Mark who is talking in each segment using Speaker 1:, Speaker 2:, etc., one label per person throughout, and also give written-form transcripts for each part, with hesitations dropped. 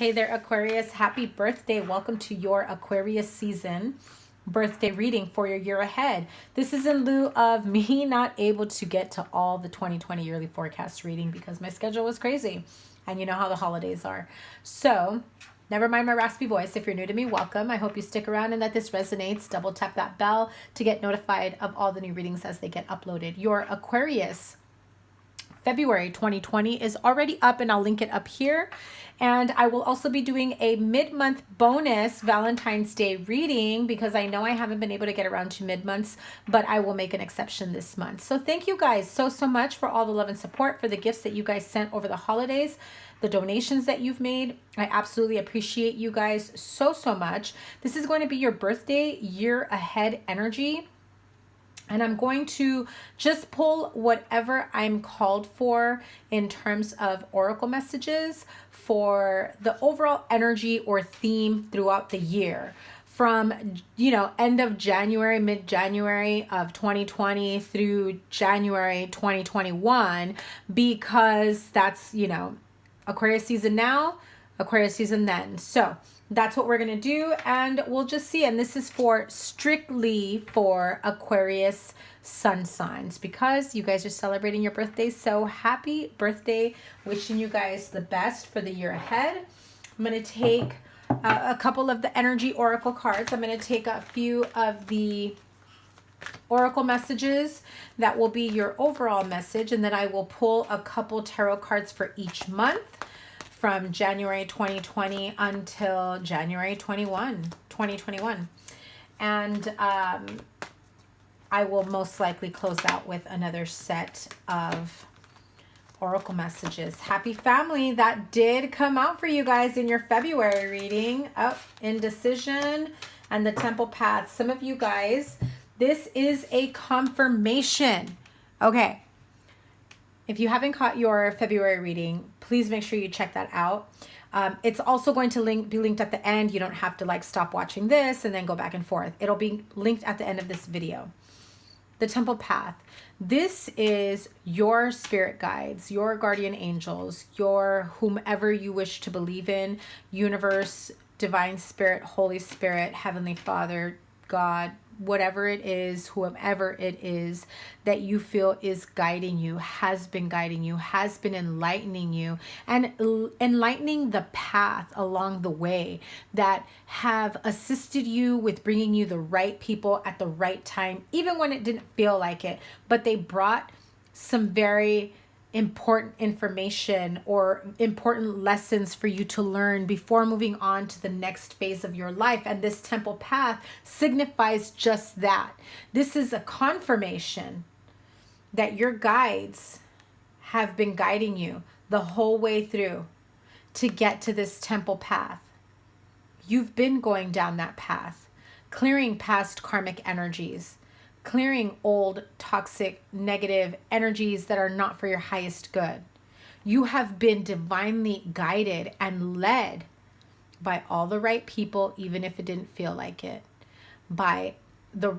Speaker 1: Hey there, Aquarius. Happy birthday. Welcome to your Aquarius season birthday reading for your year ahead. This is in lieu of me not able to get to all the 2020 yearly forecast reading because my schedule was crazy. And you know how the holidays are. So, never mind my raspy voice. If you're new to me, welcome. I hope you stick around and that this resonates. Double tap that bell to get notified of all the new readings as they get uploaded. Your Aquarius February 2020 is already up, and I'll link it up here. And I will also be doing a mid-month bonus Valentine's Day reading because I know I haven't been able to get around to mid-months, but I will make an exception this month. So thank you guys so much for all the love and support, for the gifts that you guys sent over the holidays, the donations that you've made. I absolutely appreciate you guys so much. This is going to be your birthday year ahead energy. And I'm going to just pull whatever I'm called for in terms of oracle messages for the overall energy or theme throughout the year. From, end of January, mid-January of 2020 through January 2021, because that's, Aquarius season now, Aquarius season then. So that's what we're going to do, and we'll just see. And this is strictly for Aquarius sun signs because you guys are celebrating your birthday. So happy birthday. Wishing you guys the best for the year ahead. I'm going to take a couple of the energy oracle cards. I'm going to take a few of the oracle messages that will be your overall message, and then I will pull a couple tarot cards for each month from January 2020 until January 2021. And I will most likely close out with another set of oracle messages. Happy family, that did come out for you guys in your February reading. Indecision and the temple path. Some of you guys, this is a confirmation. Okay. If you haven't caught your February reading, please make sure you check that out. It's also going to be linked at the end. You don't have to stop watching this and then go back and forth. It'll be linked at the end of this video. The temple path. This is your spirit guides, your guardian angels, your whomever you wish to believe in, universe, divine spirit, Holy Spirit, Heavenly Father, God, whatever it is, whomever it is that you feel is guiding you, has been guiding you, has been enlightening you, and enlightening the path along the way, that have assisted you with bringing you the right people at the right time, even when it didn't feel like it, but they brought some very important information or important lessons for you to learn before moving on to the next phase of your life. And this temple path signifies just that. This is a confirmation that your guides have been guiding you the whole way through to get to this temple path. You've been going down that path, clearing past karmic energies, clearing old, toxic, negative energies that are not for your highest good. You have been divinely guided and led by all the right people, even if it didn't feel like it, by the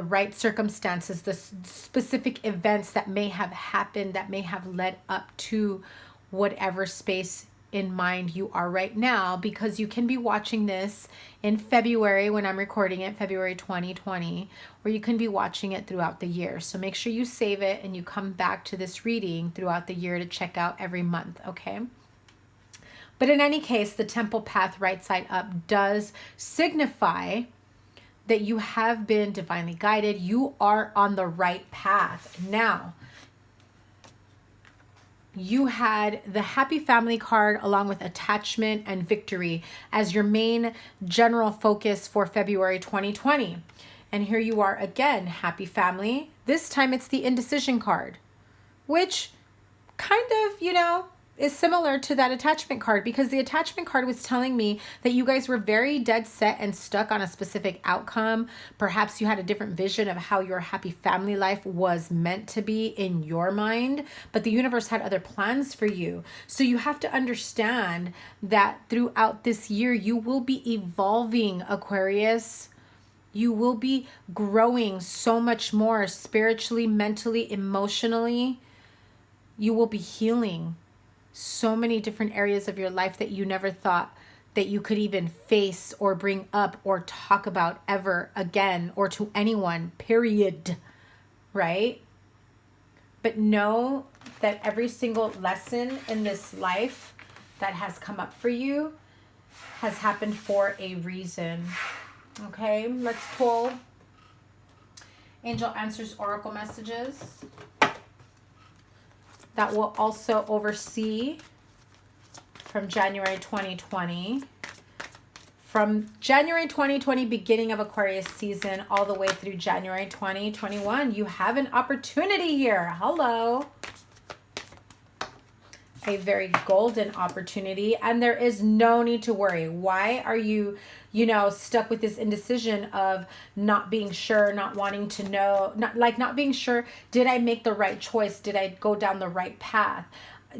Speaker 1: right circumstances, the specific events that may have happened, that may have led up to whatever space in mind you are right now, because you can be watching this in February when I'm recording it, February 2020, or you can be watching it throughout the year. So make sure you save it and you come back to this reading throughout the year to check out every month, okay? But in any case, the temple path right side up does signify that you have been divinely guided. You are on the right path. Now, you had the happy family card along with attachment and victory as your main general focus for February 2020. And here you are again, happy family. This time it's the indecision card, which kind of, is similar to that attachment card, because the attachment card was telling me that you guys were very dead set and stuck on a specific outcome. Perhaps you had a different vision of how your happy family life was meant to be in your mind, but the universe had other plans for you. So you have to understand that throughout this year, you will be evolving, Aquarius. You will be growing so much more spiritually, mentally, emotionally. You will be healing. So many different areas of your life that you never thought that you could even face or bring up or talk about ever again, or to anyone, period, right? But know that every single lesson in this life that has come up for you has happened for a reason. Okay, let's pull Angel Answers Oracle messages that will also oversee from January 2020. From January 2020, beginning of Aquarius season, all the way through January 2021, you have an opportunity here. Hello. A very golden opportunity, and there is no need to worry. Why are you, stuck with this indecision of not being sure, not wanting to know, not being sure, did I make the right choice? Did I go down the right path?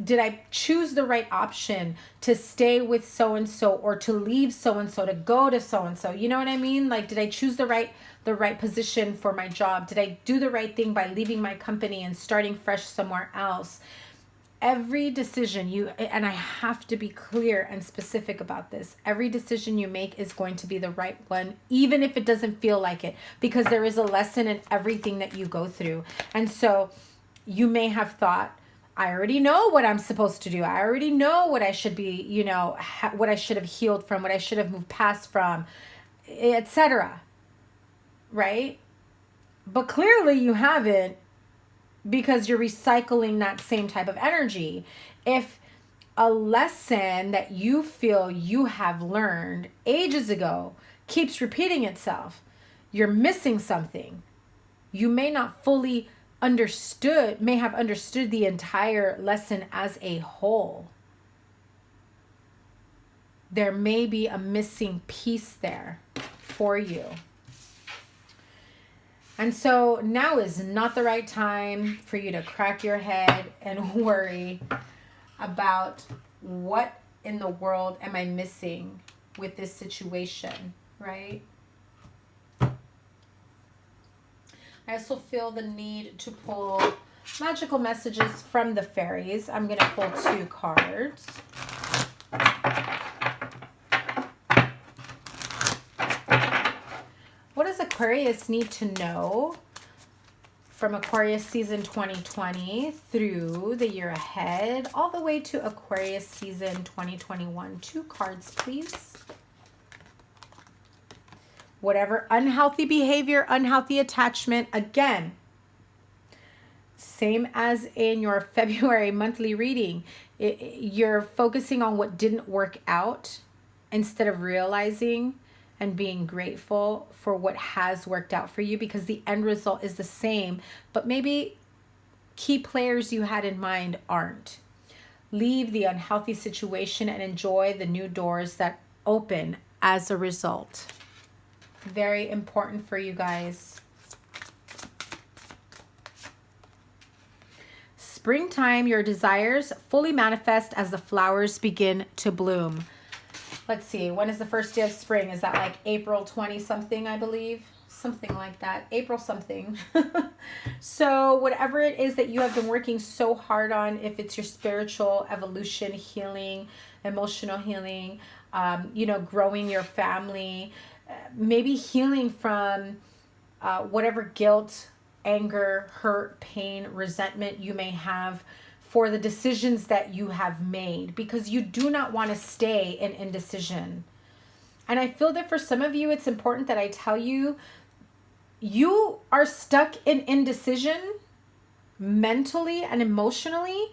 Speaker 1: Did I choose the right option to stay with so-and-so, or to leave so-and-so, to go to so-and-so? You know what I mean? Like, did I choose the right position for my job? Did I do the right thing by leaving my company and starting fresh somewhere else? Every decision and I have to be clear and specific about this, every decision you make is going to be the right one, even if it doesn't feel like it, because there is a lesson in everything that you go through. And so you may have thought, I already know what I'm supposed to do. I already know what I should be, what I should have healed from, what I should have moved past from, etc. Right? But clearly you haven't, because you're recycling that same type of energy. If a lesson that you feel you have learned ages ago keeps repeating itself, you're missing something. You may not fully have understood the entire lesson as a whole. There may be a missing piece there for you. And so now is not the right time for you to crack your head and worry about what in the world am I missing with this situation, right? I also feel the need to pull magical messages from the fairies. I'm going to pull 2 cards. What does Aquarius need to know from Aquarius season 2020 through the year ahead, all the way to Aquarius season 2021? 2 cards, please. Whatever unhealthy behavior, unhealthy attachment, again, same as in your February monthly reading, you're focusing on what didn't work out instead of realizing and being grateful for what has worked out for you, because the end result is the same, but maybe key players you had in mind aren't. Leave the unhealthy situation and enjoy the new doors that open as a result. Very important for you guys. Springtime, your desires fully manifest as the flowers begin to bloom. Let's see, when is the first day of spring? Is that like April 20 something, I believe? Something like that. April something. So whatever it is that you have been working so hard on, if it's your spiritual evolution, healing, emotional healing, growing your family, maybe healing from whatever guilt, anger, hurt, pain, resentment you may have for the decisions that you have made, because you do not want to stay in indecision. And I feel that for some of you, it's important that I tell you, you are stuck in indecision mentally and emotionally,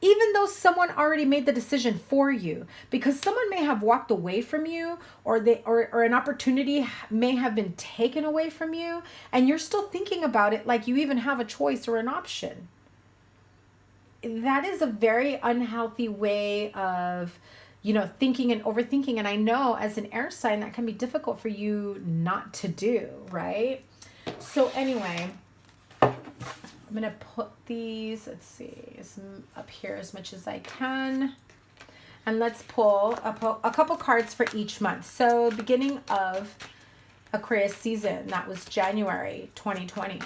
Speaker 1: even though someone already made the decision for you, because someone may have walked away from you, or an opportunity may have been taken away from you, and you're still thinking about it like you even have a choice or an option. That is a very unhealthy way of, thinking and overthinking. And I know as an air sign, that can be difficult for you not to do, right? So anyway, I'm going to put these, let's see, up here as much as I can. And let's pull a couple cards for each month. So beginning of Aquarius season, that was January 2020.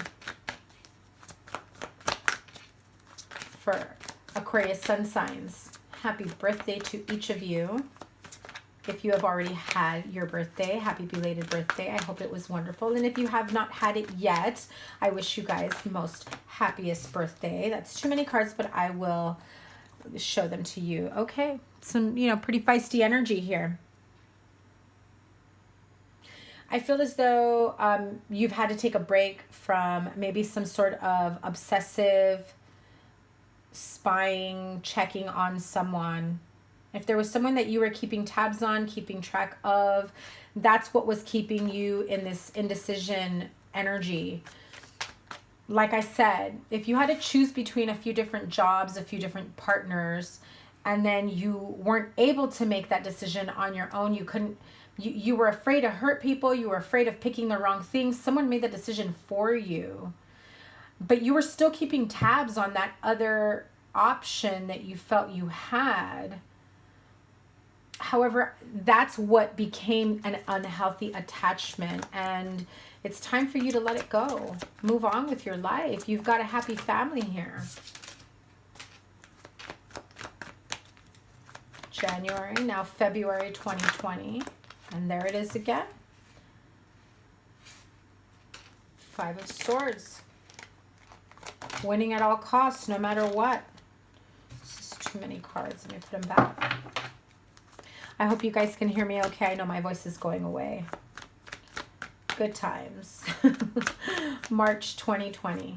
Speaker 1: For Aquarius sun signs. Happy birthday to each of you. If you have already had your birthday, happy belated birthday. I hope it was wonderful. And if you have not had it yet, I wish you guys the most happiest birthday. That's too many cards, but I will show them to you. Okay, some, pretty feisty energy here. I feel as though you've had to take a break from maybe some sort of obsessive spying, checking on someone. If there was someone that you were keeping tabs on, keeping track of, that's what was keeping you in this indecision energy. Like I said, if you had to choose between a few different jobs, a few different partners, and then you weren't able to make that decision on your own, you were afraid to hurt people, you were afraid of picking the wrong things, someone made the decision for you. But you were still keeping tabs on that other option that you felt you had. However, that's what became an unhealthy attachment, and it's time for you to let it go. Move on with your life. You've got a happy family here. January, now February 2020, and there it is again. 5 of Swords. Winning at all costs, no matter what. This is too many cards. Let me put them back. I hope you guys can hear me okay. I know my voice is going away. Good times. March 2020.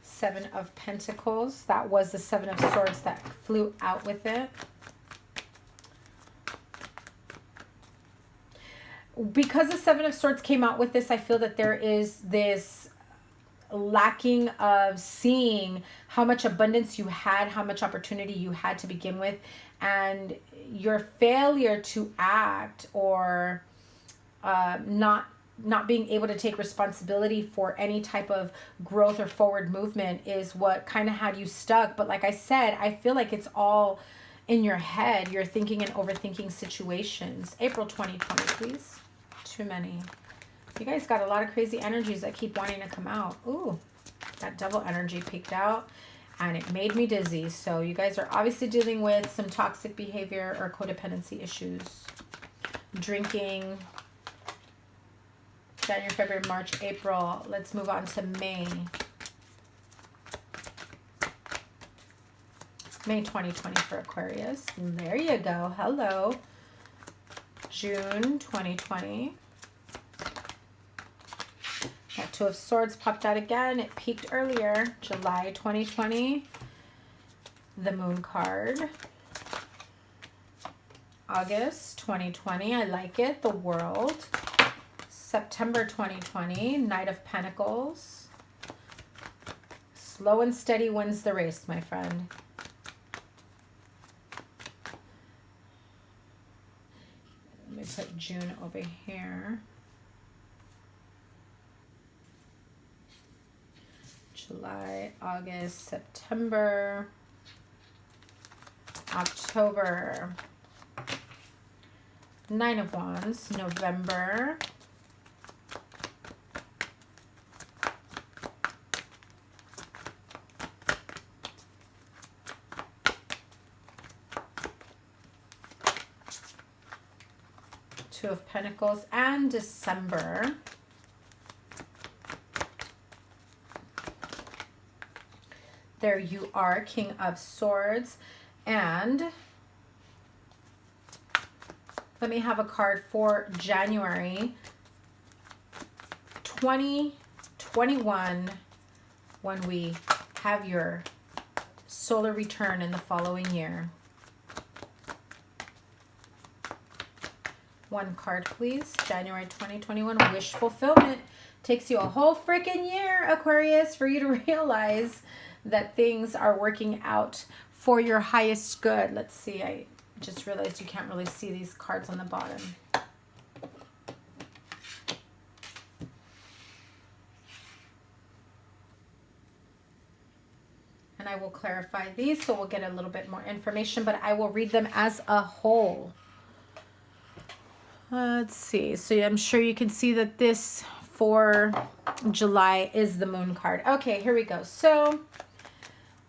Speaker 1: 7 of Pentacles. That was the 7 of Swords that flew out with it. Because the 7 of Swords came out with this, I feel that there is this lacking of seeing how much abundance you had, how much opportunity you had to begin with, and your failure to act or not being able to take responsibility for any type of growth or forward movement is what kind of had you stuck. But like I said, I feel like it's all in your head. You're thinking and overthinking situations. April 2020, please. Too many. You guys got a lot of crazy energies that keep wanting to come out. Ooh, that Devil energy peeked out and it made me dizzy. So you guys are obviously dealing with some toxic behavior or codependency issues. Drinking. January, February, March, April. Let's move on to May. May 2020 for Aquarius. There you go. Hello. June 2020. That 2 of Swords popped out again. It peaked earlier. July 2020. The Moon card. August 2020. I like it. The World. September 2020. Knight of Pentacles. Slow and steady wins the race, my friend. Let me put June over here. July, August, September, October, 9 of Wands, November, Two of Pentacles, and December. There you are, King of Swords. And let me have a card for January 2021 when we have your solar return in the following year. One card, please. January 2021, wish fulfillment. Takes you a whole freaking year, Aquarius, for you to realize that things are working out for your highest good. Let's see. I just realized you can't really see these cards on the bottom. And I will clarify these so we'll get a little bit more information, but I will read them as a whole. Let's see. So I'm sure you can see that this for July is the Moon card. Okay, here we go. So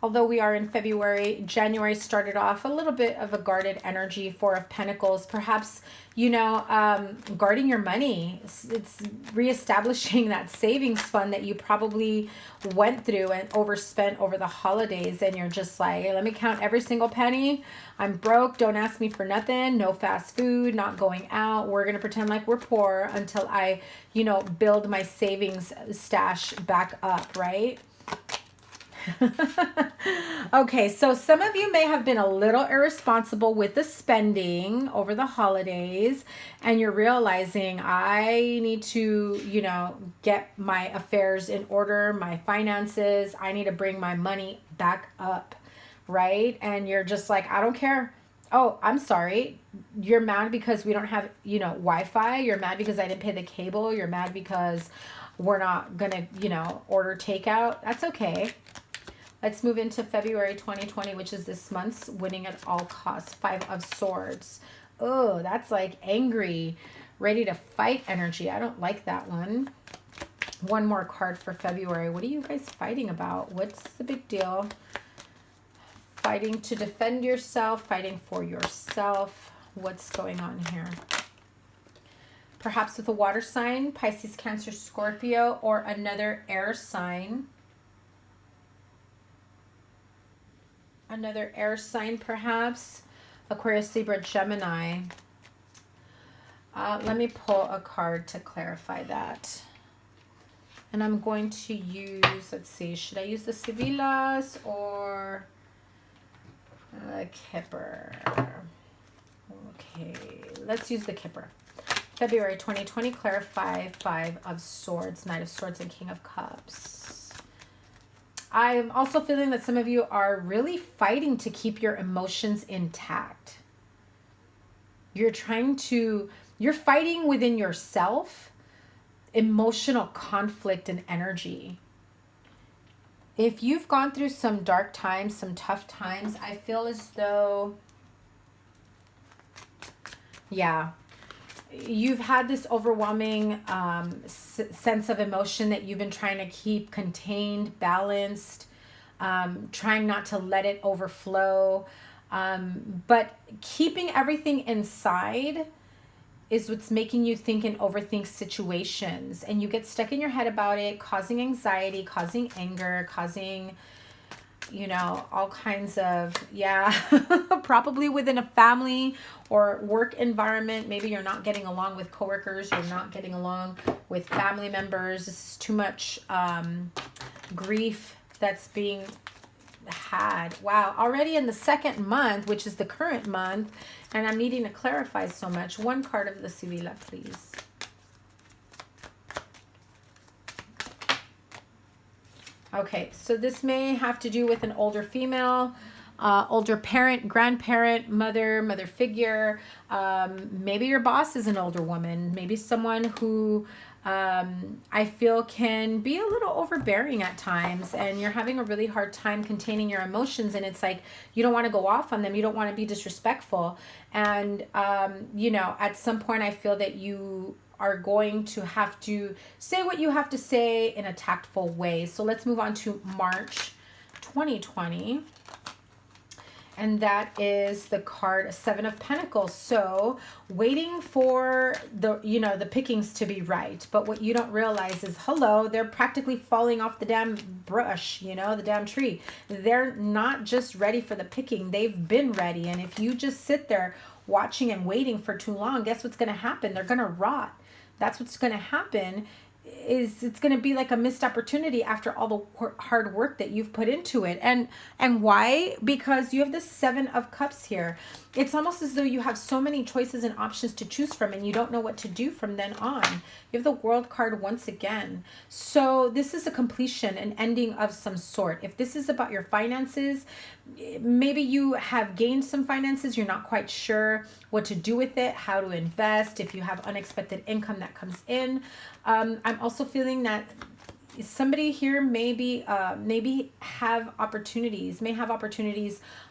Speaker 1: Although we are in February, January started off a little bit of a guarded energy, Four of Pentacles. Perhaps, you know, guarding your money. It's reestablishing that savings fund that you probably went through and overspent over the holidays. And you're just like, hey, let me count every single penny. I'm broke. Don't ask me for nothing. No fast food, not going out. We're going to pretend like we're poor until I, you know, build my savings stash back up, right? Okay, so some of you may have been a little irresponsible with the spending over the holidays, and you're realizing I need to, you know, get my affairs in order, my finances. I need to bring my money back up, right? And you're just like, I don't care. Oh, I'm sorry. You're mad because we don't have, you know, Wi-Fi. You're mad because I didn't pay the cable. You're mad because we're not gonna, you know, order takeout. That's okay. Let's move into February 2020, which is this month's winning at all costs. Five of Swords. Oh, that's like angry, ready to fight energy. I don't like that one. One more card for February. What are you guys fighting about? What's the big deal? Fighting to defend yourself, fighting for yourself. What's going on here? Perhaps with a water sign, Pisces, Cancer, Scorpio, or another air sign. Another air sign, perhaps. Aquarius, Libra, Gemini. Let me pull a card to clarify that. And I'm going to use, let's see, should I use the Sevillas or a Kipper? Okay, let's use the Kipper. February 2020, clarify. Five of Swords, Knight of Swords, and King of Cups. I'm also feeling that some of you are really fighting to keep your emotions intact. You're fighting within yourself, emotional conflict and energy. If you've gone through some dark times, some tough times, I feel as though, yeah, you've had this overwhelming sense of emotion that you've been trying to keep contained, balanced, trying not to let it overflow. But keeping everything inside is what's making you think and overthink situations. And you get stuck in your head about it, causing anxiety, causing anger, causing, you know, all kinds of, yeah, probably within a family or work environment. Maybe you're not getting along with coworkers. You're not getting along with family members. This is too much grief that's being had. Wow. Already in the second month, which is the current month, and I'm needing to clarify so much. One card of the Sevilla, please. Okay, so this may have to do with an older female, older parent, grandparent, mother figure. Maybe your boss is an older woman. Maybe someone who I feel can be a little overbearing at times, and you're having a really hard time containing your emotions, and it's like you don't want to go off on them. You don't want to be disrespectful. And, you know, at some point I feel that you are going to have to say what you have to say in a tactful way. So let's move on to March 2020. And that is the card Seven of Pentacles. So waiting for the, you know, the pickings to be right. But what you don't realize is, hello, they're practically falling off the damn brush, you know, the damn tree. They're not just ready for the picking. They've been ready. And if you just sit there watching and waiting for too long, guess what's going to happen? They're going to rot. That's what's going to happen. Is it's going to be like a missed opportunity after all the hard work that you've put into it. And why? Because you have the Seven of Cups here. It's almost as though you have so many choices and options to choose from, and you don't know what to do from then on. You have the World card once again. So this is a completion, an ending of some sort. If this is about your finances, maybe you have gained some finances. You're not quite sure what to do with it, how to invest, if you have unexpected income that comes in. I'm also feeling that somebody here maybe have opportunities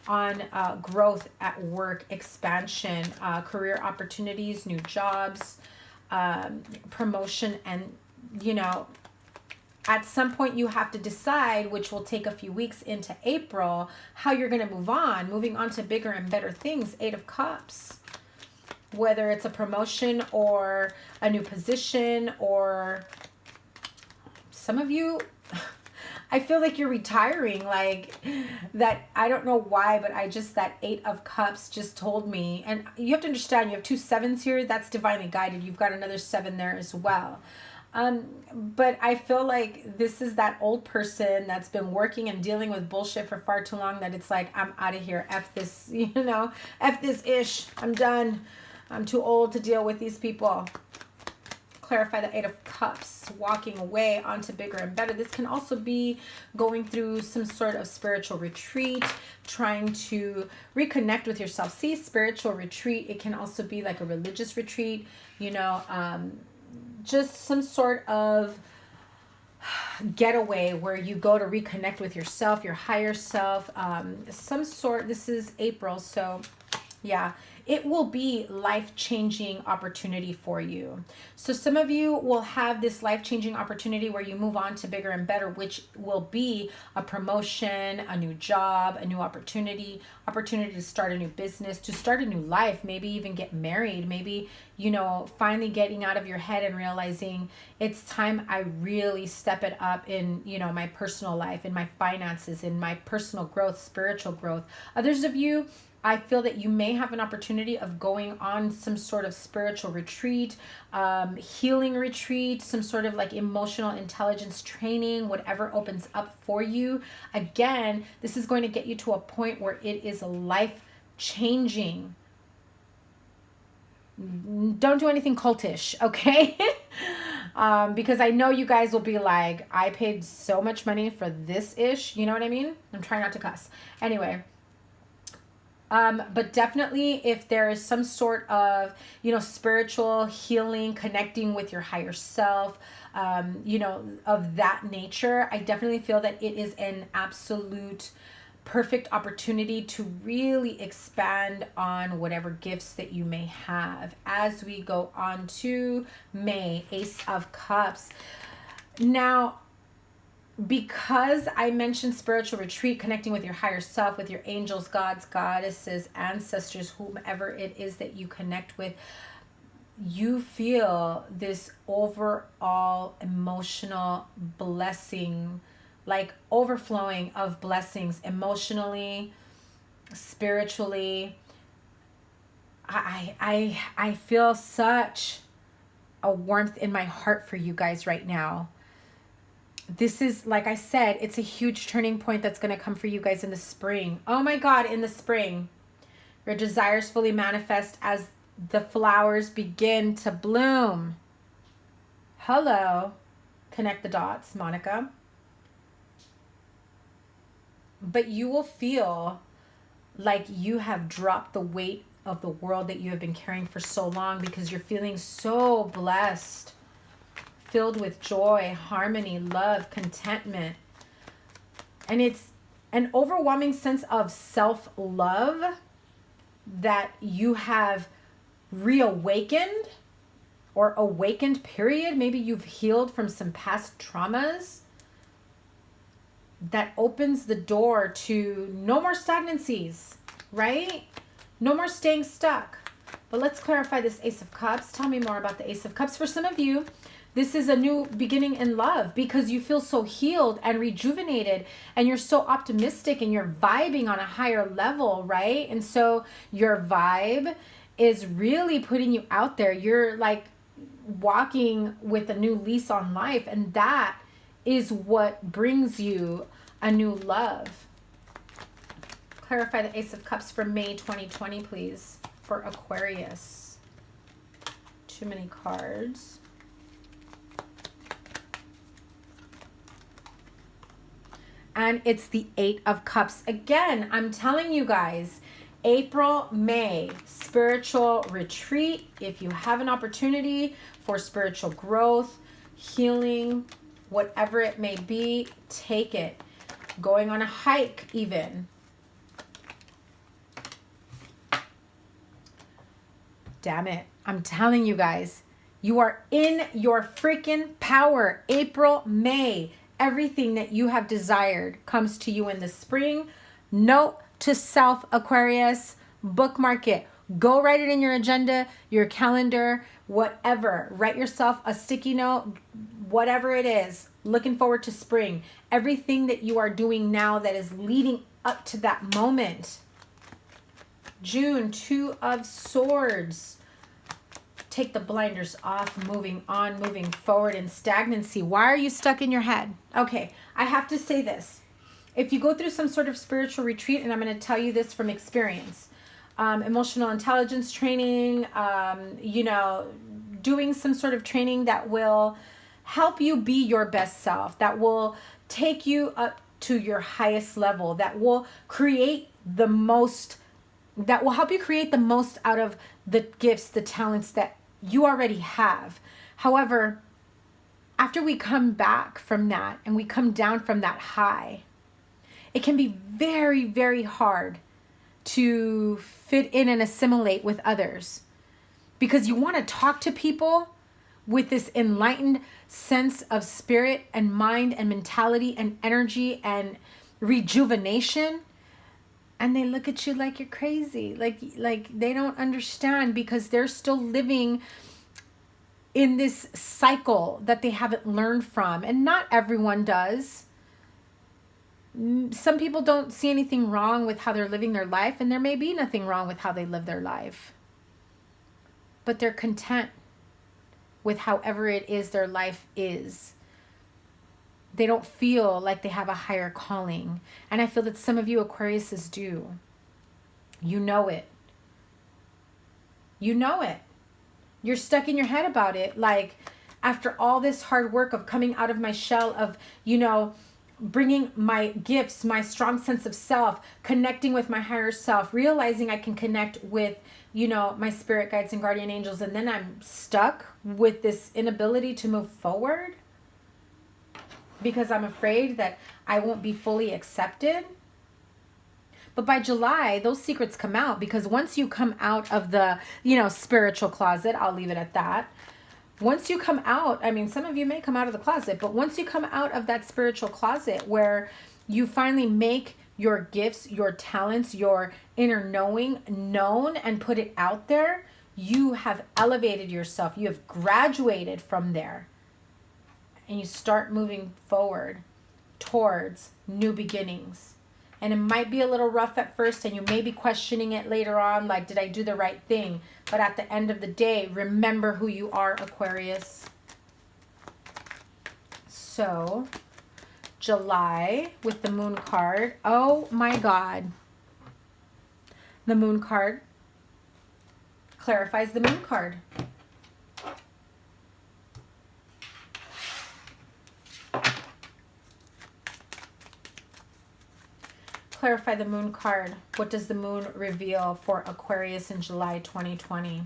Speaker 1: on growth at work, expansion, career opportunities, new jobs, promotion, and, you know, at some point you have to decide, which will take a few weeks into April, how you're going to move on, moving on to bigger and better things. 8 of Cups. Whether it's a promotion or a new position, or some of you, I feel like you're retiring, like that. I don't know why, but that 8 of Cups just told me. And you have to understand, you have 2 7s here. That's divinely guided. You've got another 7 there as well. But I feel like this is that old person that's been working and dealing with bullshit for far too long, that it's like, I'm out of here. F this, F this ish. I'm done. I'm too old to deal with these people. Clarify the 8 of Cups, walking away onto bigger and better. This can also be going through some sort of spiritual retreat, trying to reconnect with yourself. See, spiritual retreat, it can also be like a religious retreat, just some sort of getaway where you go to reconnect with yourself, your higher self, this is April, so yeah, it will be life-changing opportunity for you. So some of you will have this life-changing opportunity where you move on to bigger and better, which will be a promotion, a new job, a new opportunity to start a new business, to start a new life, maybe even get married, maybe, finally getting out of your head and realizing it's time I really step it up in, my personal life, in my finances, in my personal growth, spiritual growth. Others of you, I feel that you may have an opportunity of going on some sort of spiritual retreat, healing retreat, some sort of like emotional intelligence training, whatever opens up for you. Again, this is going to get you to a point where it is life-changing. Don't do anything cultish, okay? Because I know you guys will be like, I paid so much money for this ish. You know what I mean? I'm trying not to cuss. Anyway. But definitely if there is some sort of, spiritual healing, connecting with your higher self, of that nature, I definitely feel that it is an absolute perfect opportunity to really expand on whatever gifts that you may have. As we go on to May, Ace of Cups. Now, because I mentioned spiritual retreat, connecting with your higher self, with your angels, gods, goddesses, ancestors, whomever it is that you connect with, you feel this overall emotional blessing, like overflowing of blessings emotionally, spiritually. I feel such a warmth in my heart for you guys right now. This is, like I said, it's a huge turning point that's going to come for you guys in the spring. Oh my God, in the spring. Your desires fully manifest as the flowers begin to bloom. Hello. Connect the dots, Monica. But you will feel like you have dropped the weight of the world that you have been carrying for so long, because you're feeling so blessed. Filled with joy, harmony, love, contentment. And it's an overwhelming sense of self-love that you have reawakened or awakened, period. Maybe you've healed from some past traumas. That opens the door to no more stagnancies, right? No more staying stuck. But let's clarify this Ace of Cups. Tell me more about the Ace of Cups. For some of you, this is a new beginning in love, because you feel so healed and rejuvenated, and you're so optimistic, and you're vibing on a higher level, right? And so your vibe is really putting you out there. You're like walking with a new lease on life, and that is what brings you a new love. Clarify the Ace of Cups for May 2020, please, for Aquarius. Too many cards. And it's the 8 of Cups. Again, I'm telling you guys, April, May, spiritual retreat. If you have an opportunity for spiritual growth, healing, whatever it may be, take it. Going on a hike even. Damn it. I'm telling you guys, You are in your freaking power. April, May, everything that you have desired comes to you in the spring. Note to self, Aquarius, bookmark it. Go write it in your agenda, your calendar, whatever. Write yourself a sticky note, whatever it is. Looking forward to spring. Everything that you are doing now that is leading up to that moment. June, 2 of Swords. Take the blinders off, moving on, moving forward in stagnancy. Why are you stuck in your head? Okay, I have to say this. If you go through some sort of spiritual retreat, and I'm going to tell you this from experience, emotional intelligence training, you know, doing some sort of training that will help you be your best self, that will take you up to your highest level, that will create the most, that will help you create the most out of the gifts, the talents that you already have. However, after we come back from that and we come down from that high, it can be very, very hard to fit in and assimilate with others, because you want to talk to people with this enlightened sense of spirit and mind and mentality and energy and rejuvenation, and they look at you like you're crazy, like they don't understand, because they're still living in this cycle that they haven't learned from. And not everyone does. Some people don't see anything wrong with how they're living their life, and there may be nothing wrong with how they live their life, but they're content with however it is their life is. They don't feel like they have a higher calling. And I feel that some of you Aquariuses do. You know it. You know it. You're stuck in your head about it. Like, after all this hard work of coming out of my shell, of, you know, bringing my gifts, my strong sense of self, connecting with my higher self, realizing I can connect with, you know, my spirit guides and guardian angels, and then I'm stuck with this inability to move forward because I'm afraid that I won't be fully accepted. But by July, those secrets come out, because once you come out of the, you know, spiritual closet, I'll leave it at that. Once you come out, I mean, some of you may come out of the closet, but once you come out of that spiritual closet where you finally make your gifts, your talents, your inner knowing known and put it out there, you have elevated yourself. You have graduated from there. And you start moving forward towards new beginnings. And it might be a little rough at first, and you may be questioning it later on, like, did I do the right thing? But at the end of the day, remember who you are, Aquarius. So, July with the Moon card. Oh my God. The Moon card clarifies the Moon card. Clarify the Moon card. What does the Moon reveal for Aquarius in July 2020?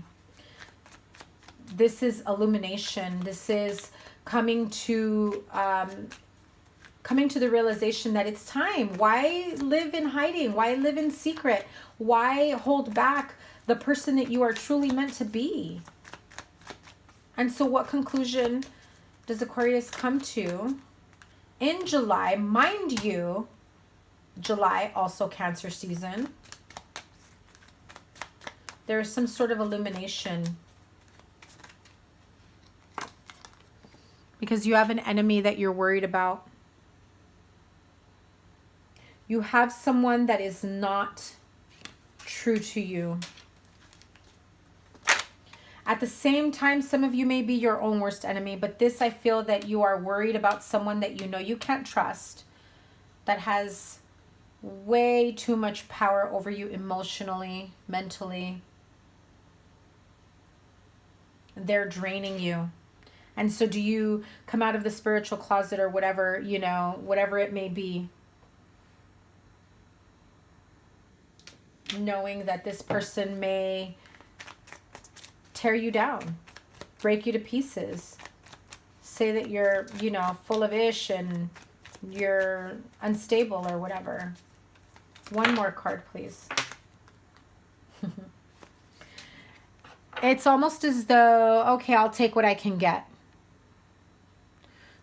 Speaker 1: This is illumination. This is coming to the realization that it's time. Why live in hiding? Why live in secret? Why hold back the person that you are truly meant to be? And so what conclusion does Aquarius come to in July? Mind you, July, also Cancer season. There is some sort of illumination, because you have an enemy that you're worried about. You have someone that is not true to you. At the same time, some of you may be your own worst enemy, but this, I feel that you are worried about someone that you know you can't trust, that has way too much power over you emotionally, mentally. They're draining you. And so do you come out of the spiritual closet or whatever, you know, whatever it may be, knowing that this person may tear you down, break you to pieces, say that you're, you know, full of ish and you're unstable or whatever. One more card, please. It's almost as though, okay, I'll take what I can get.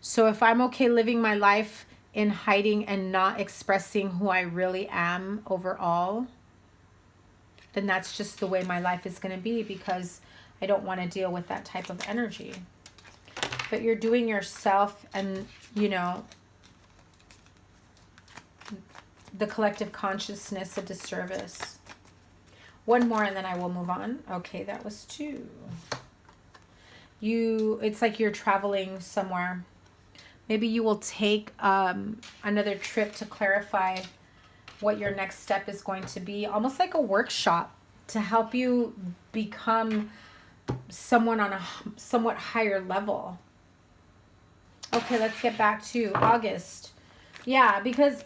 Speaker 1: So if I'm okay living my life in hiding and not expressing who I really am overall, then that's just the way my life is going to be, because I don't want to deal with that type of energy. But you're doing yourself and, you know, the collective consciousness a disservice. One more and then I will move on. Okay, that was 2. It's like you're traveling somewhere. Maybe you will take another trip to clarify what your next step is going to be. Almost like a workshop to help you become someone on a somewhat higher level. Okay, let's get back to August. Yeah, because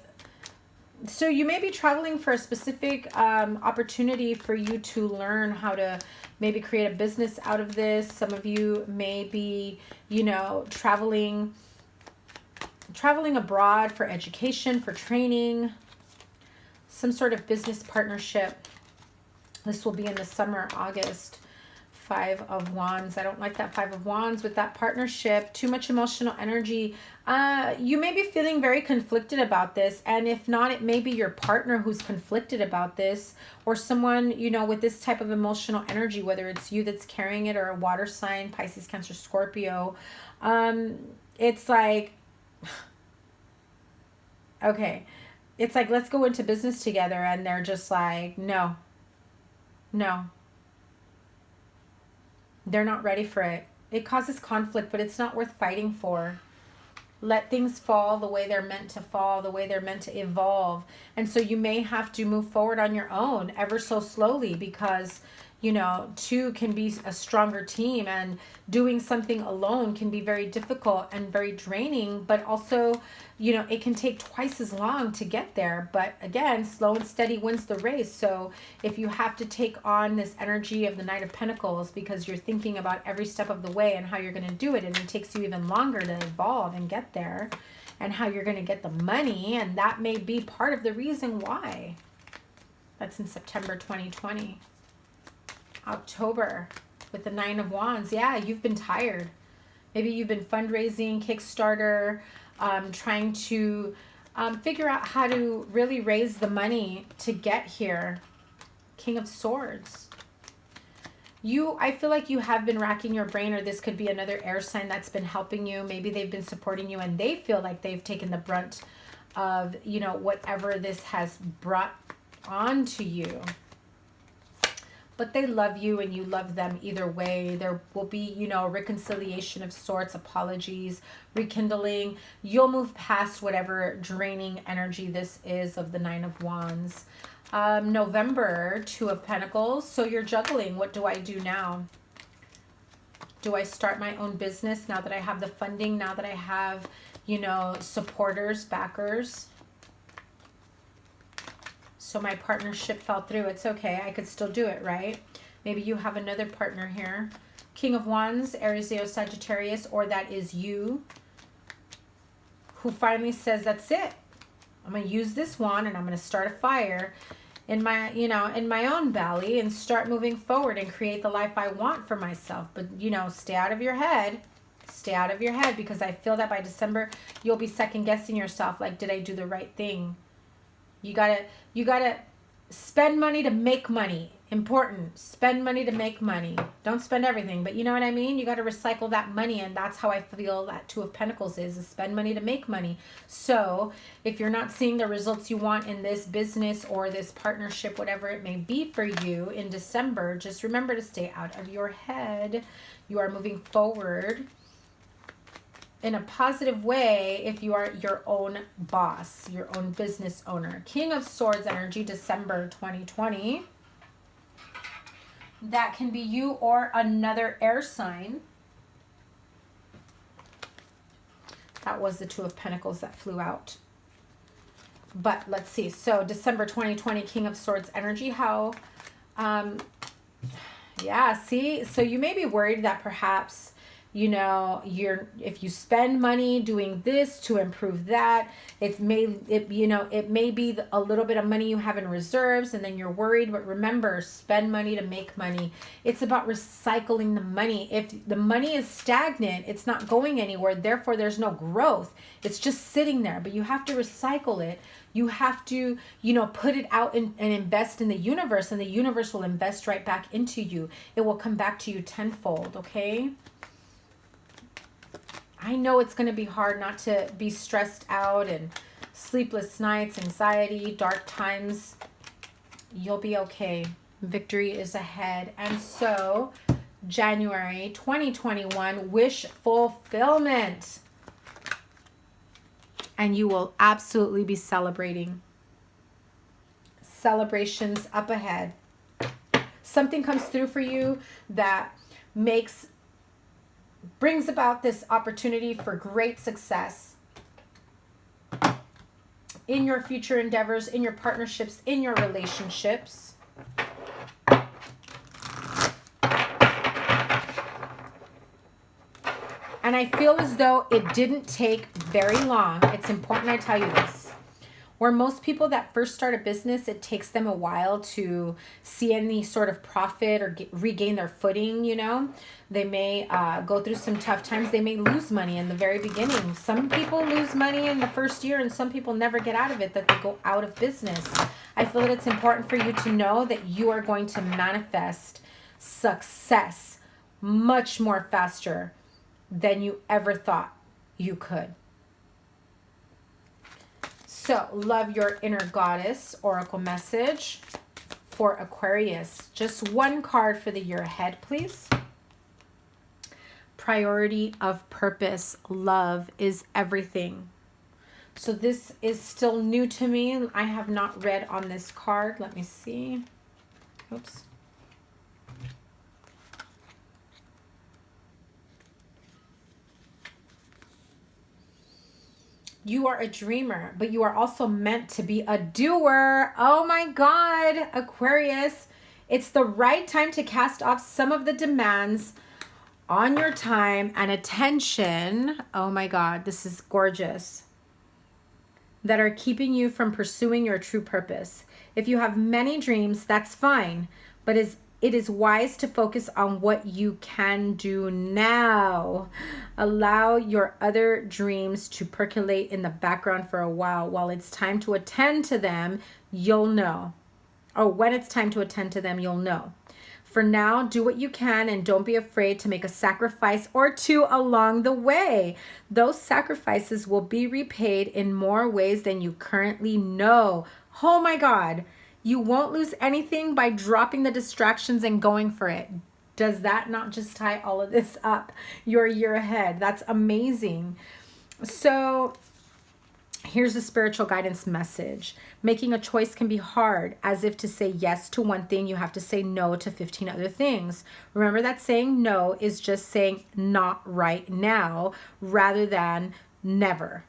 Speaker 1: so you may be traveling for a specific opportunity for you to learn how to maybe create a business out of this. Some of you may be, you know, traveling abroad for education, for training, some sort of business partnership. This will be in the summer, August. 5 of Wands. I don't like that 5 of Wands with that partnership. Too much emotional energy. You may be feeling very conflicted about this. And if not, it may be your partner who's conflicted about this, or someone, you know, with this type of emotional energy, whether it's you that's carrying it or a water sign, Pisces, Cancer, Scorpio. It's like, okay, it's like, let's go into business together. And they're just like, no. They're not ready for it. It causes conflict, but it's not worth fighting for. Let things fall the way they're meant to fall, the way they're meant to evolve. And so you may have to move forward on your own ever so slowly, because, you know, 2 can be a stronger team, and doing something alone can be very difficult and very draining, but also, you know, it can take twice as long to get there. But again, slow and steady wins the race. So if you have to take on this energy of the Knight of Pentacles because you're thinking about every step of the way and how you're going to do it, and it takes you even longer to evolve and get there, and how you're going to get the money, and that may be part of the reason why. That's in September 2020. October with the 9 of Wands. Yeah, you've been tired. Maybe you've been fundraising, Kickstarter, trying to figure out how to really raise the money to get here. King of Swords. I feel like you have been racking your brain, or this could be another air sign that's been helping you. Maybe they've been supporting you and they feel like they've taken the brunt of, you know, whatever this has brought on to you. But they love you and you love them either way. There will be, you know, reconciliation of sorts, apologies, rekindling. You'll move past whatever draining energy this is of the 9 of Wands. November, 2 of Pentacles. So you're juggling. What do I do now? Do I start my own business now that I have the funding, now that I have, you know, supporters, backers? So my partnership fell through. It's okay. I could still do it, right? Maybe you have another partner here. King of Wands, Aries, Leo, Sagittarius, or that is you, who finally says, that's it. I'm going to use this wand and I'm going to start a fire in my, you know, in my own belly and start moving forward and create the life I want for myself. But, you know, stay out of your head. Stay out of your head, because I feel that by December, you'll be second guessing yourself. Like, did I do the right thing? You gotta spend money to make money. Important. Spend money to make money. Don't spend everything, but you know what I mean? You got to recycle that money, and that's how I feel that 2 of Pentacles is spend money to make money. So if you're not seeing the results you want in this business or this partnership, whatever it may be for you in December, just remember to stay out of your head. You are moving forward in a positive way if you are your own boss, your own business owner. King of Swords energy, December 2020. That can be you or another air sign. That was the 2 of Pentacles that flew out. But let's see. So December 2020, King of Swords energy. How, yeah, see? So you may be worried that perhaps, You know, if you spend money doing this to improve that, it may be a little bit of money you have in reserves, and then you're worried. But remember, spend money to make money. It's about recycling the money. If the money is stagnant, it's not going anywhere. Therefore, there's no growth. It's just sitting there. But you have to recycle it. You have to, put it out and invest in the universe, and the universe will invest right back into you. It will come back to you tenfold, okay? I know it's going to be hard not to be stressed out and sleepless nights, anxiety, dark times. You'll be okay. Victory is ahead. And so, January 2021, wish fulfillment. And you will absolutely be celebrating. Celebrations up ahead. Something comes through for you that brings about this opportunity for great success in your future endeavors, in your partnerships, in your relationships. And I feel as though it didn't take very long. It's important I tell you this. Where most people that first start a business, it takes them a while to see any sort of profit or regain their footing, They may go through some tough times. They may lose money in the very beginning. Some people lose money in the first year, and some people never get out of it, that they go out of business. I feel that it's important for you to know that you are going to manifest success much more faster than you ever thought you could. So, love your inner goddess oracle message for Aquarius. Just one card for the year ahead, please. Priority of purpose. Love is everything. So this is still new to me. I have not read on this card. Let me see. Oops. You are a dreamer, but you are also meant to be a doer. Oh my God, Aquarius. It's the right time to cast off some of the demands on your time and attention. Oh my God, this is gorgeous. That are keeping you from pursuing your true purpose. If you have many dreams, that's fine, but it is wise to focus on what you can do now. Allow your other dreams to percolate in the background for a while it's time to attend to them, you'll know. Or when it's time to attend to them, you'll know. For now, do what you can and don't be afraid to make a sacrifice or two along the way. Those sacrifices will be repaid in more ways than you currently know. Oh my God. You won't lose anything by dropping the distractions and going for it. Does that not just tie all of this up? Your year ahead. That's amazing. So here's the spiritual guidance message. Making a choice can be hard. As if to say yes to one thing, you have to say no to 15 other things. Remember that saying no is just saying not right now rather than never.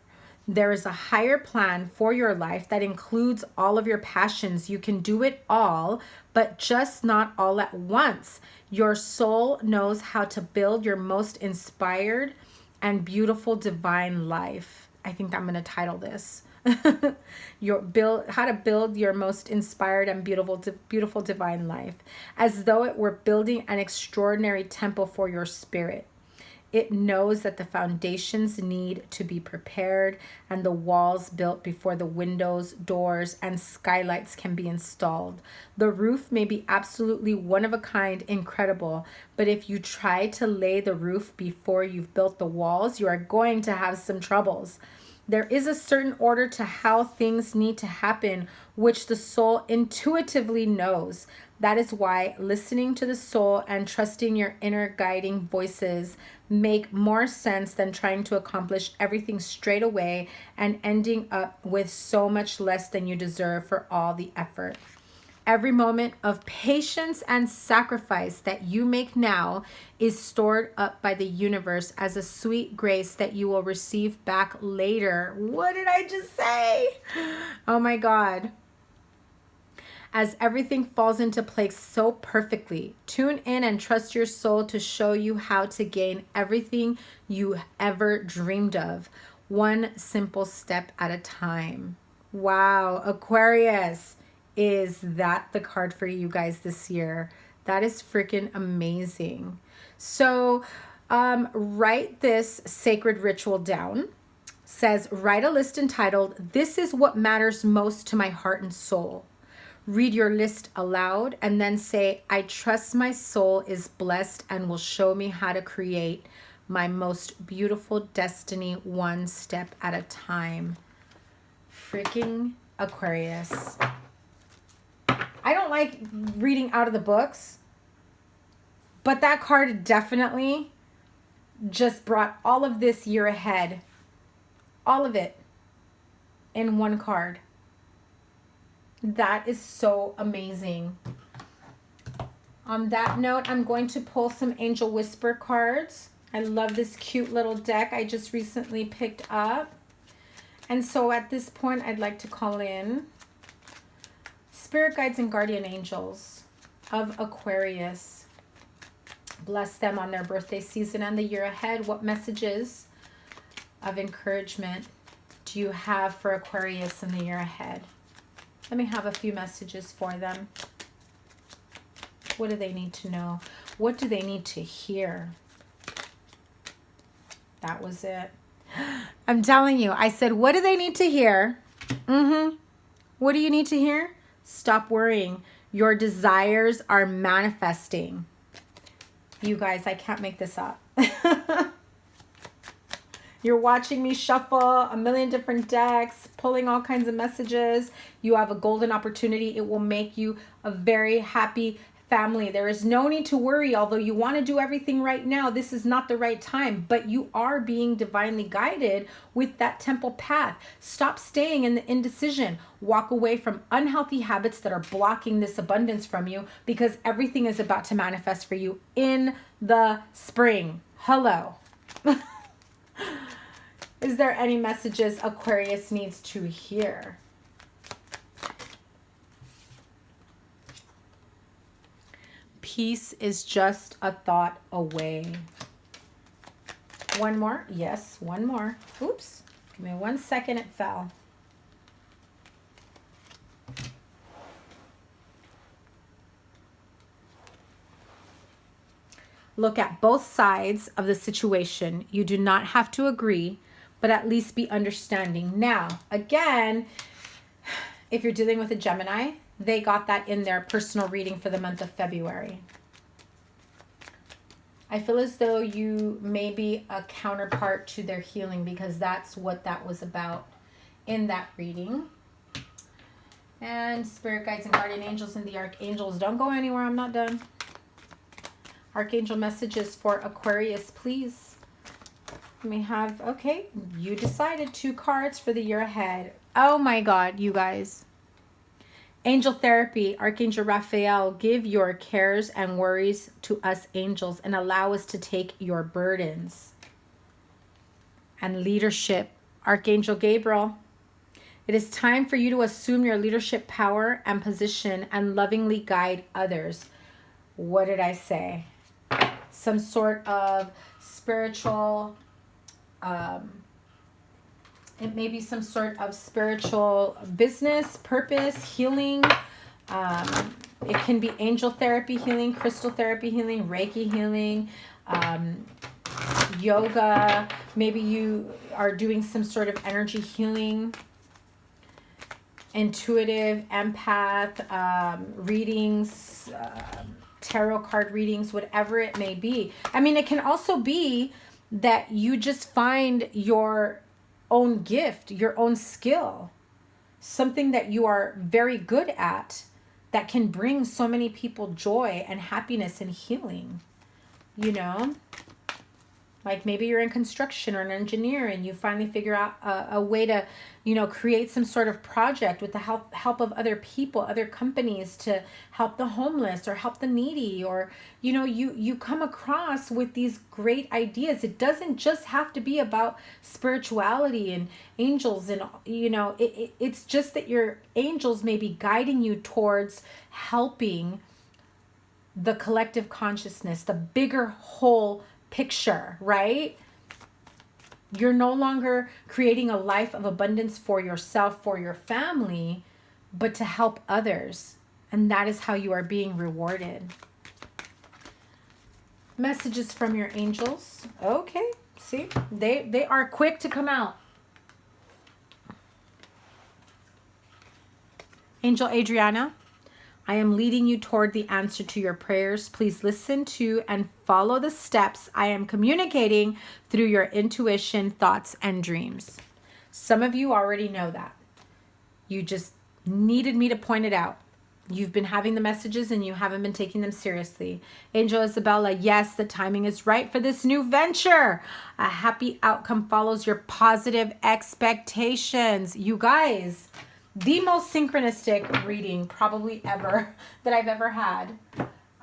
Speaker 1: There is a higher plan for your life that includes all of your passions. You can do it all, but just not all at once. Your soul knows how to build your most inspired and beautiful divine life. I think I'm going to title this. How to build your most inspired and beautiful divine life, as though it were building an extraordinary temple for your spirit. It knows that the foundations need to be prepared and the walls built before the windows, doors, and skylights can be installed. The roof may be absolutely one of a kind, incredible, but if you try to lay the roof before you've built the walls, you are going to have some troubles. There is a certain order to how things need to happen, which the soul intuitively knows. That is why listening to the soul and trusting your inner guiding voices make more sense than trying to accomplish everything straight away and ending up with so much less than you deserve for all the effort. Every moment of patience and sacrifice that you make now is stored up by the universe as a sweet grace that you will receive back later. What did I just say? Oh my God. as everything falls into place so perfectly. Tune in and trust your soul to show you how to gain everything you ever dreamed of, one simple step at a time. Wow, Aquarius, is that the card for you guys this year? That is freaking amazing. So write this sacred ritual down. Says, write a list entitled, "This is what matters most to my heart and soul." Read your list aloud and then say, "I trust my soul is blessed and will show me how to create my most beautiful destiny one step at a time." Freaking Aquarius. I don't like reading out of the books, but that card definitely just brought all of this year ahead. All of it in one card. That is so amazing. On that note, I'm going to pull some Angel Whisper cards. I love this cute little deck I just recently picked up. And so at this point, I'd like to call in Spirit Guides and Guardian Angels of Aquarius. Bless them on their birthday season and the year ahead. What messages of encouragement do you have for Aquarius in the year ahead? Let me have a few messages for them. What do they need to know? What do they need to hear? That was it. I'm telling you, I said, what do they need to hear? What do you need to hear? Stop worrying. Your desires are manifesting. You guys, I can't make this up. You're watching me shuffle a million different decks, pulling all kinds of messages. You have a golden opportunity. It will make you a very happy family. There is no need to worry. Although you want to do everything right now, this is not the right time. But you are being divinely guided with that temple path. Stop staying in the indecision. Walk away from unhealthy habits that are blocking this abundance from you, because everything is about to manifest for you in the spring. Hello. Is there any messages Aquarius needs to hear? Peace is just a thought away. One more? Yes, one more. Oops. Give me 1 second. It fell. Look at both sides of the situation. You do not have to agree, but at least be understanding. Now, again, if you're dealing with a Gemini, they got that in their personal reading for the month of February. I feel as though you may be a counterpart to their healing, because that's what that was about in that reading. And Spirit Guides and Guardian Angels and the Archangels. Don't go anywhere. I'm not done. Archangel messages for Aquarius, please. Let me have, okay, you decided 2 cards for the year ahead. Oh my God, you guys. Angel therapy, Archangel Raphael, give your cares and worries to us angels and allow us to take your burdens. And leadership, Archangel Gabriel, it is time for you to assume your leadership power and position and lovingly guide others. What did I say? Some sort of spiritual, it may be some sort of spiritual business, purpose, healing. It can be angel therapy healing, crystal therapy healing, Reiki healing, yoga. Maybe you are doing some sort of energy healing, intuitive, empath, readings, tarot card readings, whatever it may be. I mean, it can also be that you just find your own gift, your own skill, something that you are very good at that can bring so many people joy and happiness and healing, you know? Like maybe you're in construction or an engineer and you finally figure out a way to, create some sort of project with the help of other people, other companies to help the homeless or help the needy, or, you come across with these great ideas. It doesn't just have to be about spirituality and angels and, it's just that your angels may be guiding you towards helping the collective consciousness, the bigger whole picture, right? You're no longer creating a life of abundance for yourself, for your family, but to help others. And that is how you are being rewarded. Messages from your angels. Okay, see, they are quick to come out. Angel Adriana, I am leading you toward the answer to your prayers. Please listen to and follow the steps I am communicating through your intuition, thoughts, and dreams. Some of you already know that. You just needed me to point it out. You've been having the messages and you haven't been taking them seriously. Angel Isabella, yes, the timing is right for this new venture. A happy outcome follows your positive expectations. You guys, the most synchronistic reading probably ever that I've ever had.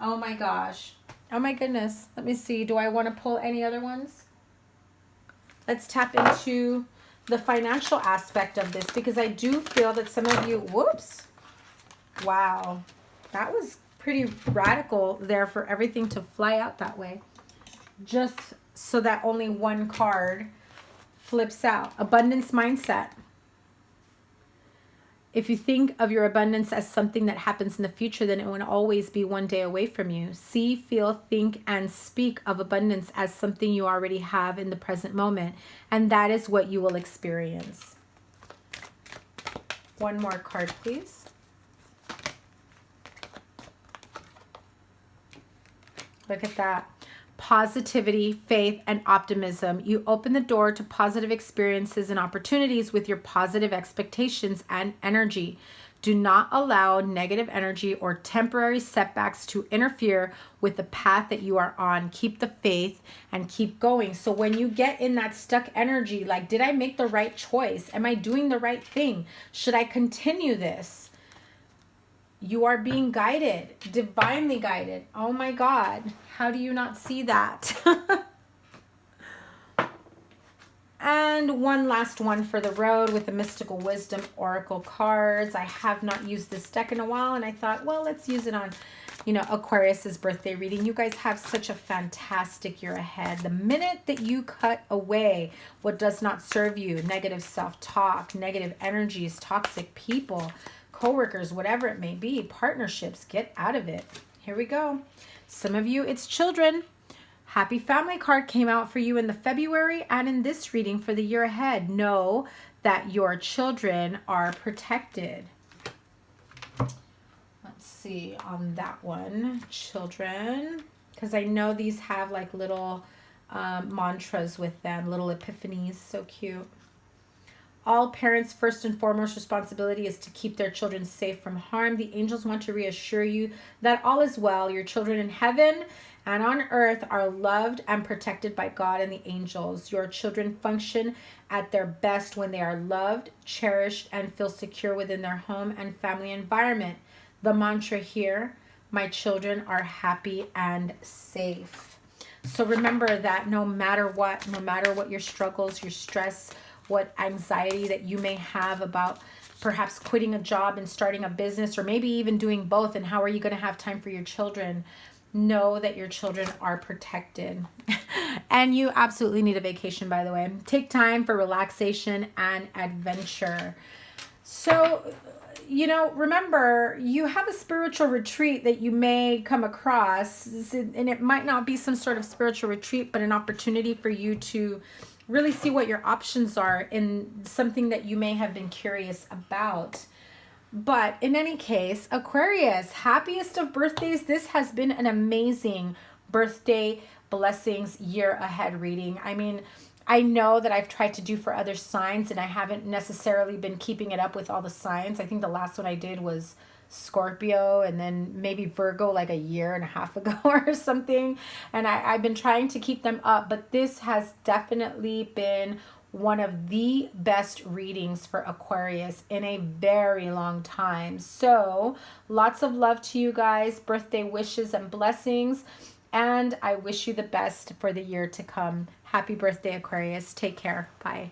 Speaker 1: Oh my gosh. Oh my goodness. Let me see. Do I want to pull any other ones? Let's tap into the financial aspect of this, because I do feel that some of you, whoops. Wow. That was pretty radical there for everything to fly out that way. Just so that only one card flips out. Abundance mindset. If you think of your abundance as something that happens in the future, then it will always be one day away from you. See, feel, think, and speak of abundance as something you already have in the present moment. And that is what you will experience. One more card, please. Look at that. Positivity, faith, and optimism. You open the door to positive experiences and opportunities with your positive expectations and energy. Do not allow negative energy or temporary setbacks to interfere with the path that you are on. Keep the faith and keep going. So when you get in that stuck energy, like, did I make the right choice? Am I doing the right thing? Should I continue this? You are being guided, divinely guided. Oh my God. How do you not see that? And one last one for the road with the Mystical Wisdom Oracle cards. I have not used this deck in a while, and I thought, well, let's use it on, Aquarius's birthday reading. You guys have such a fantastic year ahead. The minute that you cut away what does not serve you, negative self-talk, negative energies, toxic people, coworkers, whatever it may be, partnerships, get out of it. Here we go. Some of you, it's children. Happy family card came out for you in the February and in this reading for the year ahead. Know that your children are protected. Let's see on that one. Children, because I know these have like little mantras with them, little epiphanies. So cute. All parents' first and foremost responsibility is to keep their children safe from harm. The angels want to reassure you that all is well. Your children in heaven and on earth are loved and protected by God and the angels. Your children function at their best when they are loved, cherished, and feel secure within their home and family environment. The mantra here, my children are happy and safe. So remember that no matter what your struggles, your stress, what anxiety that you may have about perhaps quitting a job and starting a business, or maybe even doing both, and how are you going to have time for your children? Know that your children are protected. And you absolutely need a vacation, by the way. Take time for relaxation and adventure. So, remember, you have a spiritual retreat that you may come across, and it might not be some sort of spiritual retreat, but an opportunity for you to really see what your options are in something that you may have been curious about. But in any case, Aquarius, happiest of birthdays. This has been an amazing birthday blessings year ahead reading. I mean, I know that I've tried to do for other signs and I haven't necessarily been keeping it up with all the signs. I think the last one I did was Scorpio, and then maybe Virgo like a year and a half ago or something. And I've been trying to keep them up, but this has definitely been one of the best readings for Aquarius in a very long time. So lots of love to you guys, birthday wishes and blessings, and I wish you the best for the year to come. Happy birthday, Aquarius. Take care. Bye.